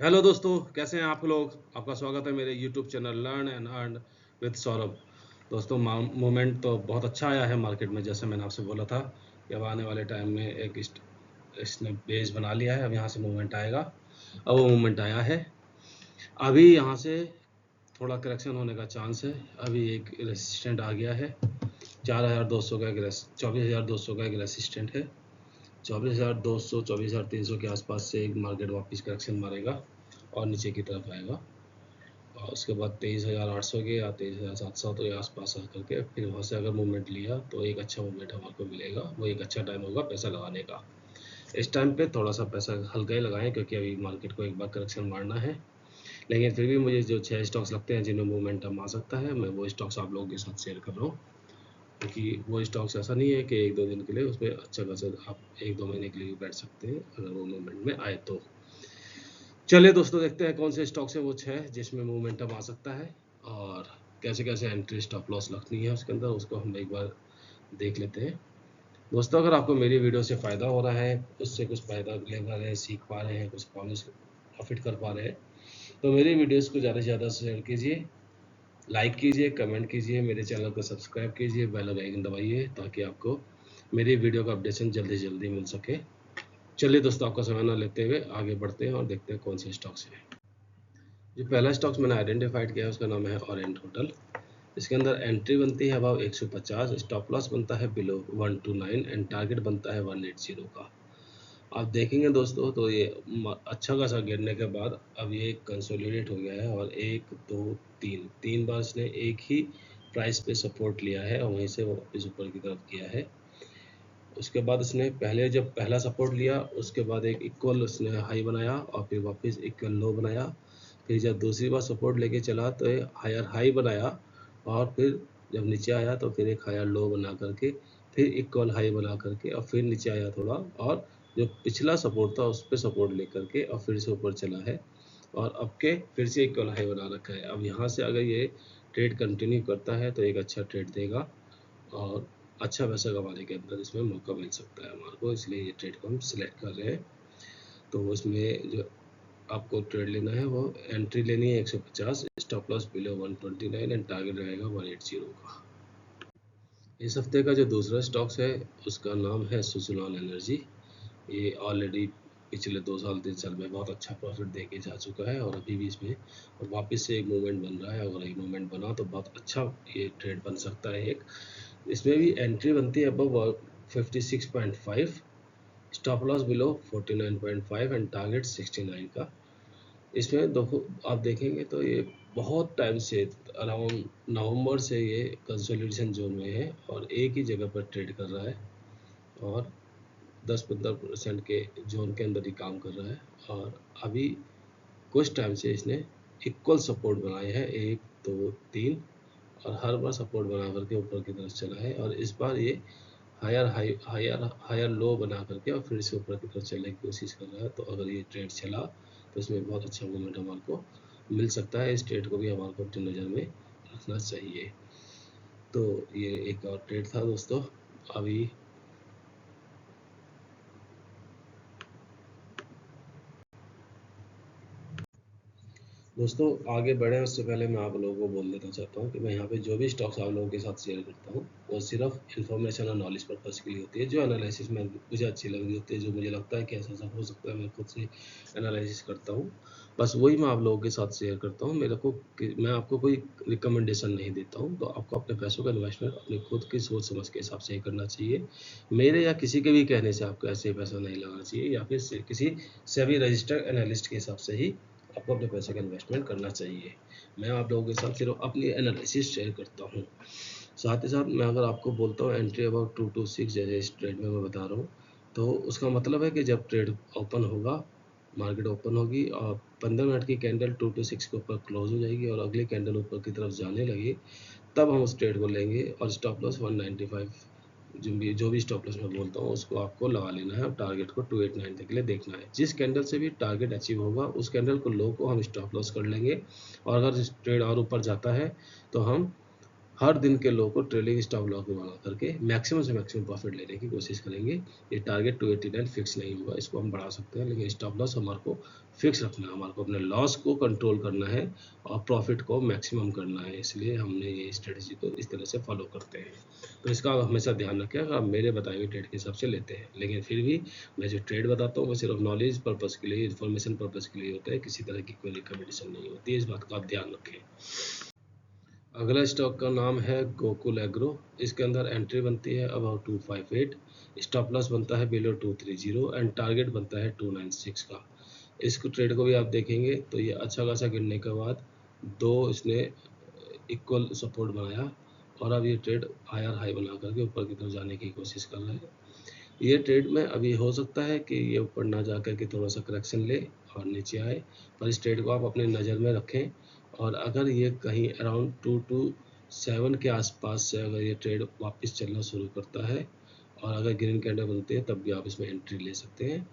Hello दोस्तों, कैसे हैं आप लोग। आपका स्वागत है मेरे YouTube channel learn and earn with Saurabh. दोस्तों, मोमेंट तो बहुत अच्छा आया है मार्केट में। जैसे मैंने आपसे बोला था कि अब आने वाले टाइम में इसने बेस बना लिया है। अब यहाँ से मूवमेंट आएगा। अब वो मूवमेंट आया है। अभी यहाँ से थोड़ा करेक्शन होने का चांस है। अभी एक रेसिस्टेंट आ गया है 4200 का। 24,200 का एक रेसिस्टेंट है। 24,200 24,300 के आसपास से एक मार्केट वापस करेक्शन मारेगा और नीचे की तरफ आएगा। और उसके बाद 23,800 के या 23,700 के आसपास आ करके फिर वहाँ से अगर मूवमेंट लिया तो एक अच्छा मूवमेंट हमारे को मिलेगा। वो एक अच्छा टाइम होगा पैसा लगाने का। इस टाइम पे थोड़ा सा पैसा हल्का ही लगाएं, क्योंकि अभी मार्केट को एक बार करेक्शन मारना है। लेकिन फिर भी मुझे जो 6 स्टॉक्स लगते हैं जिनमें मूवमेंटम आ सकता है, मैं वो स्टॉक्स आप लोगों के साथ शेयर कर रहा हूँ। क्योंकि वो स्टॉक्स ऐसा नहीं है कि एक दो दिन के लिए, उसमें अच्छा खासा आप एक दो महीने के लिए भी बैठ सकते हैं अगर वो मूवमेंट में आए तो। चलिए दोस्तों, देखते हैं कौन से स्टॉक्स है वो 6 जिसमें मोमेंटम आ सकता है, और कैसे कैसे एंट्री स्टॉप लॉस रखनी है उसके अंदर, उसको हम एक बार देख लेते हैं। दोस्तों, अगर आपको मेरी वीडियो से फ़ायदा हो रहा है, उससे कुछ फ़ायदा ले पा रहे हैं, सीख पा रहे हैं, कुछ प्रॉफिट कर पा रहे हैं, तो मेरी वीडियोस को ज़्यादा से ज़्यादा शेयर कीजिए, लाइक कीजिए, कमेंट कीजिए, मेरे चैनल को सब्सक्राइब कीजिए, बेल आइकन दबाइए ताकि आपको मेरी वीडियो का अपडेशन जल्दी से जल्दी मिल सके। चलिए दोस्तों, आपका समय ना लेते हुए आगे बढ़ते हैं और देखते हैं कौन से स्टॉक्स हैं। जो पहला स्टॉक्स मैंने आइडेंटिफाइड किया है उसका नाम है ओरेंट होटल। इसके अंदर एंट्री बनती है अबाव 150, स्टॉप लॉस बनता है बिलो 129 एंड टारगेट बनता है 180 का। आप देखेंगे दोस्तों तो ये अच्छा खासा गिरने के बाद अब ये कंसोलिडेट हो गया है, और एक दो तीन बार इसने एक ही प्राइस पे सपोर्ट लिया है और वहीं से वापस ऊपर की तरफ किया है। उसके बाद इसने पहले जब पहला सपोर्ट लिया उसके बाद एक इक्वल उसने हाई बनाया और फिर वापस इक्वल लो बनाया। फिर जब दूसरी बार सपोर्ट लेके चला तो ये हायर हाई बनाया, और फिर जब नीचे आया तो फिर एक हायर लो बना करके फिर इक्वल हाई बना करके और फिर नीचे आया थोड़ा, और जो पिछला सपोर्ट था उस पर सपोर्ट लेकर के और फिर से ऊपर चला है, और अब के फिर से इक्वल हाई बना रखा है। अब यहाँ से अगर ये ट्रेड कंटिन्यू करता है तो एक अच्छा ट्रेड देगा और अच्छा पैसा कमाने के अंदर इसमें मौका मिल सकता है हमारे को, इसलिए ये ट्रेड को हम सिलेक्ट कर रहे हैं। तो उसमें जो आपको ट्रेड लेना है वो एंट्री लेनी है 150, stop loss below 129 and target रहेगा 180 का। इस हफ्ते का जो दूसरा स्टॉक्स है उसका नाम है सुज़लॉन एनर्जी। ये ऑलरेडी पिछले 2 साल 3 साल में बहुत अच्छा प्रॉफिट दे के जा चुका है, और अभी भी इसमें वापस से एक मूवमेंट बन रहा है। अगर एक मूवमेंट बना तो बहुत अच्छा ये ट्रेड बन सकता है। एक इसमें भी एंट्री बनती है above 56.5, stop loss below 49.5 and target 69 का। इसमें देखो, आप देखेंगे तो ये बहुत टाइम से अराउंड नवंबर से ये कंसोलिडेशन जोन में है और एक ही जगह पर ट्रेड कर रहा है, और 10-15% के जोन के अंदर ही काम कर रहा है। और अभी कुछ टाइम से इसने इक्वल सपोर्ट बनाए हैं 1 2 3, और हर बार सपोर्ट बना करके ऊपर की तरफ चला है, और इस बार ये हायर लो बना करके और फिर से ऊपर की तरफ चलने की कोशिश कर रहा है। तो अगर ये ट्रेड चला तो इसमें बहुत अच्छा मूवमेंट हमारे को मिल सकता है। इस ट्रेड को भी हमारे को अपनी नज़र में रखना चाहिए। तो ये एक और ट्रेड था दोस्तों। अभी दोस्तों, आगे बढ़े उससे पहले मैं आप लोगों को बोल देना चाहता हूँ कि मैं यहाँ पे जो भी स्टॉक्स आप लोगों के साथ शेयर करता हूँ वो सिर्फ इन्फॉर्मेशन और नॉलेज पर्पज़ के लिए होती है। जो एनालिसिस में मुझे अच्छी लग रही होती है, जो मुझे लगता है कि ऐसा ऐसा हो सकता है, मैं खुद से एनालिसिस करता हूँ, बस वही मैं आप लोगों के साथ शेयर करता हूँ। मैं आपको कोई रिकमेंडेशन नहीं देता हूँ। तो आपको अपने पैसों का इन्वेस्टमेंट अपनी खुद की सोच समझ के हिसाब से ही करना चाहिए। मेरे या किसी के भी कहने से आपको ऐसे पैसा नहीं लगाना चाहिए, या फिर किसी सेबी रजिस्टर्ड एनालिस्ट के हिसाब से ही आपको अपने पैसे का इन्वेस्टमेंट करना चाहिए। मैं आप लोगों के साथ सिर्फ अपनी एनालिसिस शेयर करता हूँ। साथ ही साथ मैं अगर आपको बोलता हूँ एंट्री अबाउट 2 to 6, जैसे इस ट्रेड में मैं बता रहा हूँ, तो उसका मतलब है कि जब ट्रेड ओपन होगा, मार्केट ओपन होगी और 15 मिनट की कैंडल 2 to 6 के ऊपर क्लोज हो जाएगी और अगली कैंडल ऊपर की तरफ जाने लगी, तब हम उस ट्रेड को लेंगे। और स्टॉप लॉस 195, जो भी स्टॉप लॉस मैं बोलता हूँ उसको आपको लगा लेना है और टारगेट को 289 तक के लिए देखना है। जिस कैंडल से भी टारगेट अचीव होगा उस कैंडल को लो को हम स्टॉप लॉस कर लेंगे, और अगर ट्रेड और ऊपर जाता है तो हम हर दिन के लो को ट्रेलिंग स्टॉप लॉस बना करके मैक्सिमम से मैक्सिमम प्रॉफिट लेने की कोशिश करेंगे। ये टारगेट 289 फिक्स नहीं होगा, इसको हम बढ़ा सकते हैं, लेकिन स्टॉप लॉस हमारे को फिक्स रखना है। हमारे को अपने लॉस को कंट्रोल करना है और प्रॉफिट को मैक्सिमम करना है, इसलिए हमने ये स्ट्रेटजी को इस तरह से फॉलो करते हैं। तो इसका हमेशा ध्यान रखें, आप मेरे बताए हुए ट्रेड के हिसाब से लेते हैं, लेकिन फिर भी मैं जो ट्रेड बताता हूँ वो सिर्फ नॉलेज पर्पज़ के लिए, इन्फॉर्मेशन पर्पज़ के लिए होता है, किसी तरह की कोई रिकमेंडेशन नहीं होती है, इस बात का आप ध्यान रखें। अगला स्टॉक का नाम है गोकुल एग्रो। इसके अंदर एंट्री बनती है अबाउट 258, स्टॉप लॉस बनता है बिलो 230 एंड टारगेट बनता है 296 का। इस ट्रेड को भी आप देखेंगे तो ये अच्छा खासा गिरने के बाद दो इसने इक्वल सपोर्ट बनाया और अब ये ट्रेड हायर हाई बना करके ऊपर की तरफ जाने की कोशिश कर रहा है। ये ट्रेड में अभी हो सकता है कि ये ऊपर ना जा कर के थोड़ा सा करेक्शन ले और नीचे आए, पर इस ट्रेड को आप अपने नज़र में रखें। और अगर ये कहीं अराउंड 227 के आसपास से अगर ये ट्रेड वापस चलना शुरू करता है और अगर ग्रीन कैंडल बनती है तब भी आप इसमें एंट्री ले सकते हैं।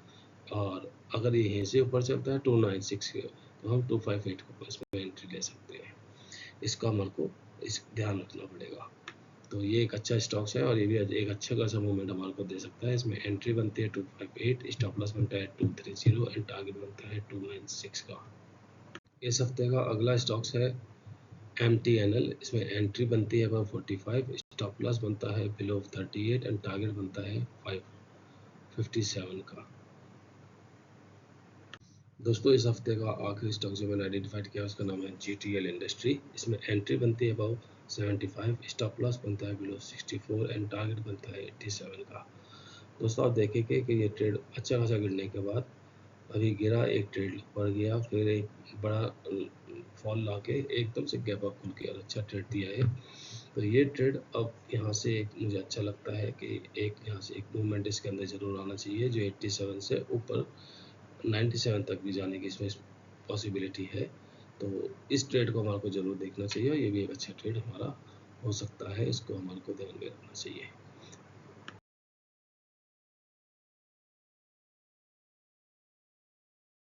और अगर ये यहीं से ऊपर चलता है 296 के तो हम 258 को इसमें एंट्री ले सकते हैं। इसका हमारे को इस ध्यान रखना पड़ेगा। तो ये एक अच्छा स्टॉक्स है और ये भी एक अच्छा खासा मूवमेंट हमारे को दे सकता है। इसमें एंट्री बनती है 258, स्टॉप लॉस बनता है 230 एंड टारगेट बनता है 296 का। इस हफ्ते का अगला स्टॉक्स है MTNL। इसमें एंट्री बनती है अबाउट 45, स्टॉप लॉस बनता है बिलो 38 एंड टारगेट बनता है 557 का। दोस्तों इस हफ्ते का आखिरी स्टॉक जो मैंने आइडेंटिफाइड किया उसका नाम है GTL इंडस्ट्री। इसमें एंट्री बनती है अबाउट 75, स्टॉप लॉस बनता है बिलो 64 एंड टारगेट बनता है 87 का। दोस्तों आप देखेंगे कि ये ट्रेड अच्छा खासा गिरने के बाद अभी गिरा, एक ट्रेड ऊपर गया, फिर एक बड़ा फॉल ला के एकदम से गैप अप खुल के और अच्छा ट्रेड दिया है। तो ये ट्रेड अब यहाँ से एक मुझे अच्छा लगता है कि एक यहाँ से एक मूवमेंट इसके अंदर ज़रूर आना चाहिए जो 87 से ऊपर 97 तक भी जाने की इसमें पॉसिबिलिटी है। तो इस ट्रेड को हमारे को ज़रूर देखना चाहिए और ये भी एक अच्छा ट्रेड हमारा हो सकता है, इसको हमारे को ध्यान में रखना चाहिए।